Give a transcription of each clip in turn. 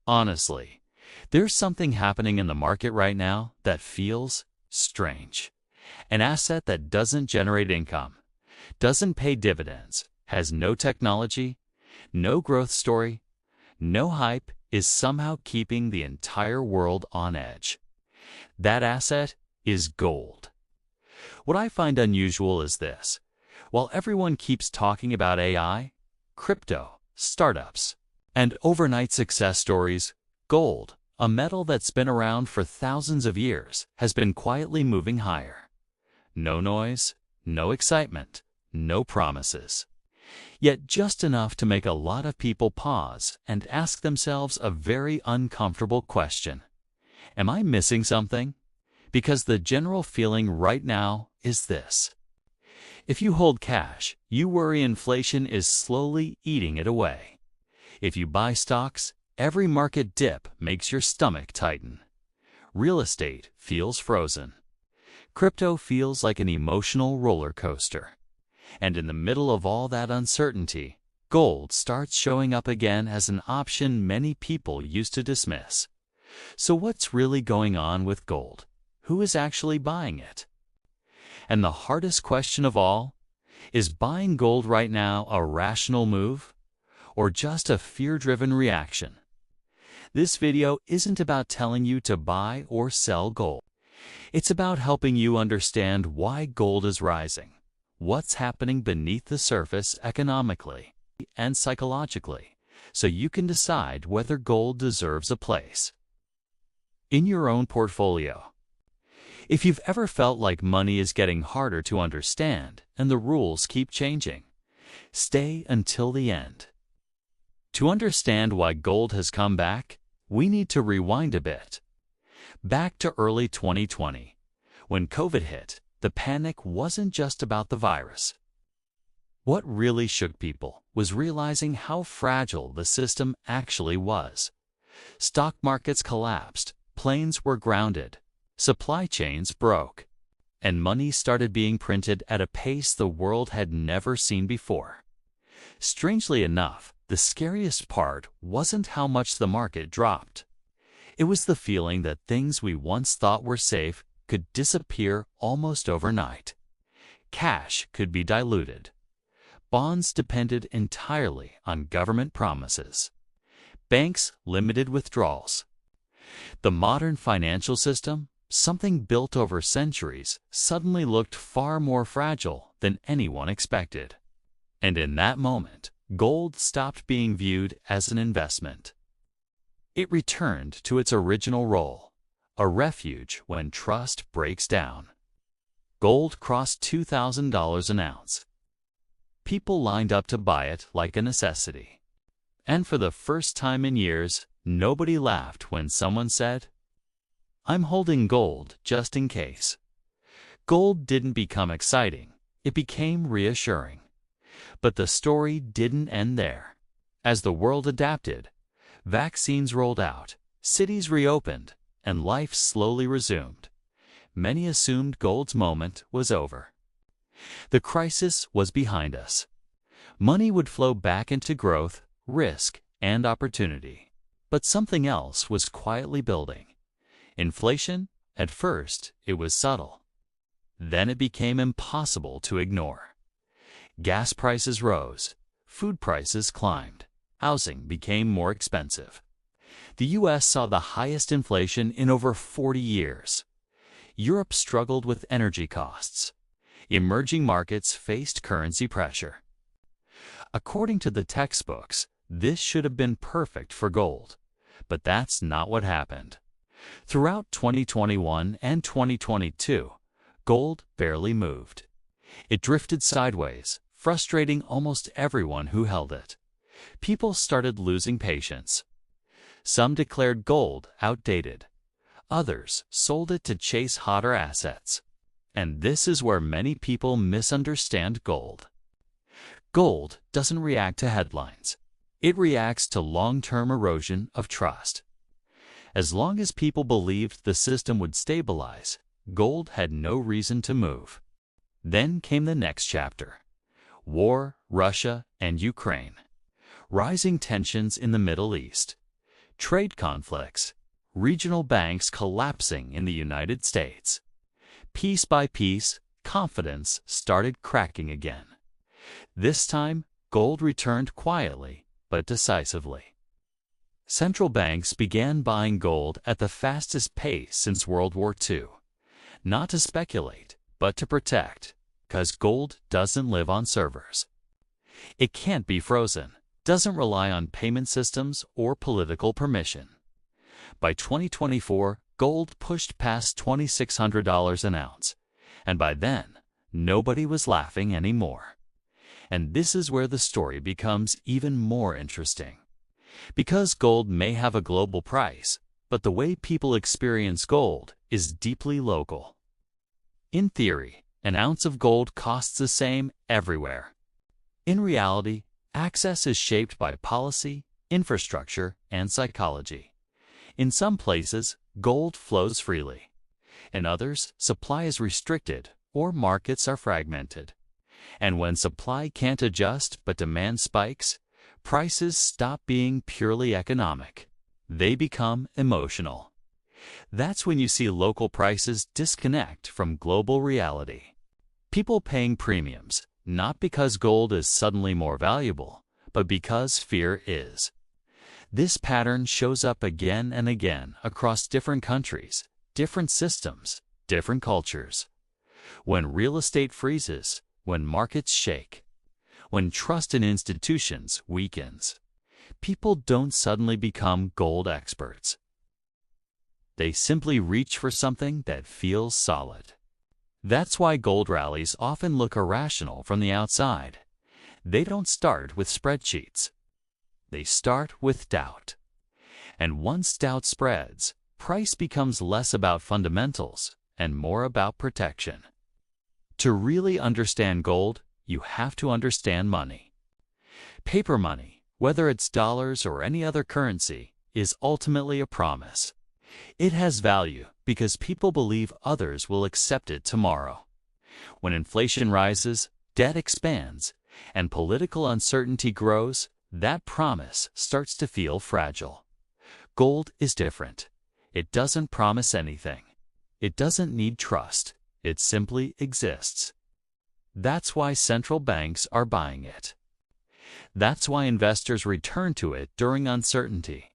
Honestly, there's something happening in the market right now that feels strange. An asset that doesn't generate income, doesn't pay dividends, has no technology, no growth story, no hype, is somehow keeping the entire world on edge. That asset is gold. What I find unusual is this. While everyone keeps talking about AI, crypto, startups, and overnight success stories, gold, a metal that's been around for thousands of years, has been quietly moving higher. No noise, no excitement, no promises. Yet just enough to make a lot of people pause and ask themselves a very uncomfortable question. Am I missing something? Because the general feeling right now is this. If you hold cash, you worry inflation is slowly eating it away. If you buy stocks, every market dip makes your stomach tighten. Real estate feels frozen. Crypto feels like an emotional roller coaster. And in the middle of all that uncertainty, gold starts showing up again as an option many people used to dismiss. So what's really going on with gold? Who is actually buying it? And the hardest question of all, is buying gold right now a rational move or just a fear-driven reaction? This video isn't about telling you to buy or sell gold. It's about helping you understand why gold is rising, what's happening beneath the surface economically and psychologically, so you can decide whether gold deserves a place in your own portfolio. If you've ever felt like money is getting harder to understand and the rules keep changing, stay until the end. To understand why gold has come back, we need to rewind a bit. Back to early 2020, when COVID hit, the panic wasn't just about the virus. What really shook people was realizing how fragile the system actually was. Stock markets collapsed, planes were grounded, supply chains broke, and money started being printed at a pace the world had never seen before. Strangely enough, the scariest part wasn't how much the market dropped. It was the feeling that things we once thought were safe could disappear almost overnight. Cash could be diluted. Bonds depended entirely on government promises. Banks limited withdrawals. The modern financial system, something built over centuries, suddenly looked far more fragile than anyone expected. And in that moment, gold stopped being viewed as an investment. It returned to its original role, a refuge when trust breaks down. Gold crossed $2,000 an ounce. People lined up to buy it like a necessity. And for the first time in years, nobody laughed when someone said, "I'm holding gold just in case." Gold didn't become exciting, it became reassuring. But the story didn't end there. As the world adapted, vaccines rolled out, cities reopened, and life slowly resumed, many assumed gold's moment was over. The crisis was behind us. Money would flow back into growth, risk, and opportunity. But something else was quietly building. Inflation, at first, it was subtle. Then it became impossible to ignore. Gas prices rose, food prices climbed, housing became more expensive. The U.S. saw the highest inflation in over 40 years. Europe struggled with energy costs. Emerging markets faced currency pressure. According to the textbooks, this should have been perfect for gold. But that's not what happened. Throughout 2021 and 2022, gold barely moved. It drifted sideways, frustrating almost everyone who held it. People started losing patience. Some declared gold outdated. Others sold it to chase hotter assets. And this is where many people misunderstand gold. Gold doesn't react to headlines. It reacts to long-term erosion of trust. As long as people believed the system would stabilize, gold had no reason to move. Then came the next chapter. War, Russia, and Ukraine. Rising tensions in the Middle East. trade conflicts, regional banks collapsing in the United States. Piece by piece, confidence started cracking again. This time, gold returned quietly but decisively. Central banks began buying gold at the fastest pace since World War II. Not to speculate, but to protect, because gold doesn't live on servers. It can't be frozen, doesn't rely on payment systems or political permission. By 2024, gold pushed past $2,600 an ounce, and by then, nobody was laughing anymore. And this is where the story becomes even more interesting. Because gold may have a global price, but the way people experience gold is deeply local. In theory, an ounce of gold costs the same everywhere. In reality, access is shaped by policy, infrastructure, and psychology. In some places, gold flows freely. In others, supply is restricted or markets are fragmented. And when supply can't adjust but demand spikes, prices stop being purely economic. They become emotional. That's when you see local prices disconnect from global reality. People paying premiums, not because gold is suddenly more valuable, but because fear is. This pattern shows up again and again across different countries, different systems, different cultures. When real estate freezes, when markets shake, when trust in institutions weakens, people don't suddenly become gold experts. They simply reach for something that feels solid. That's why gold rallies often look irrational from the outside. They don't start with spreadsheets. They start with doubt. And once doubt spreads, price becomes less about fundamentals and more about protection. To really understand gold, you have to understand money. Paper money, whether it's dollars or any other currency, is ultimately a promise. It has value because people believe others will accept it tomorrow. When inflation rises, debt expands, and political uncertainty grows, that promise starts to feel fragile. Gold is different. It doesn't promise anything. It doesn't need trust. It simply exists. That's why central banks are buying it. That's why investors return to it during uncertainty.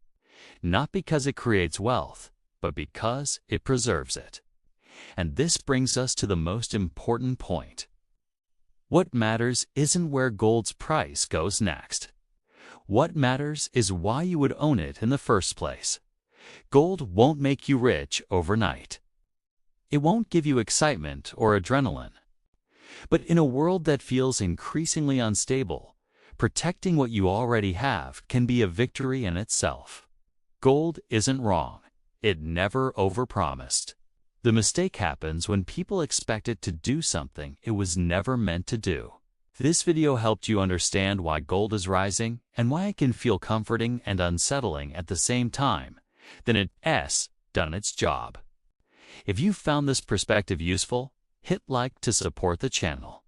Not because it creates wealth, but because it preserves it. And this brings us to the most important point. What matters isn't where gold's price goes next. What matters is why you would own it in the first place. Gold won't make you rich overnight. It won't give you excitement or adrenaline. But in a world that feels increasingly unstable, protecting what you already have can be a victory in itself. Gold isn't wrong. It never overpromised. The mistake happens when people expect it to do something it was never meant to do. This video helped you understand why gold is rising and why it can feel comforting and unsettling at the same time. Then it has done its job. If you found this perspective useful, hit like to support the channel.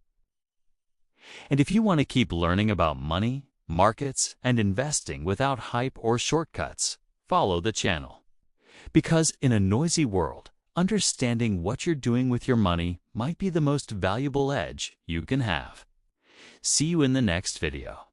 And if you want to keep learning about money, markets, and investing without hype or shortcuts, follow the channel. Because in a noisy world, understanding what you're doing with your money might be the most valuable edge you can have. See you in the next video.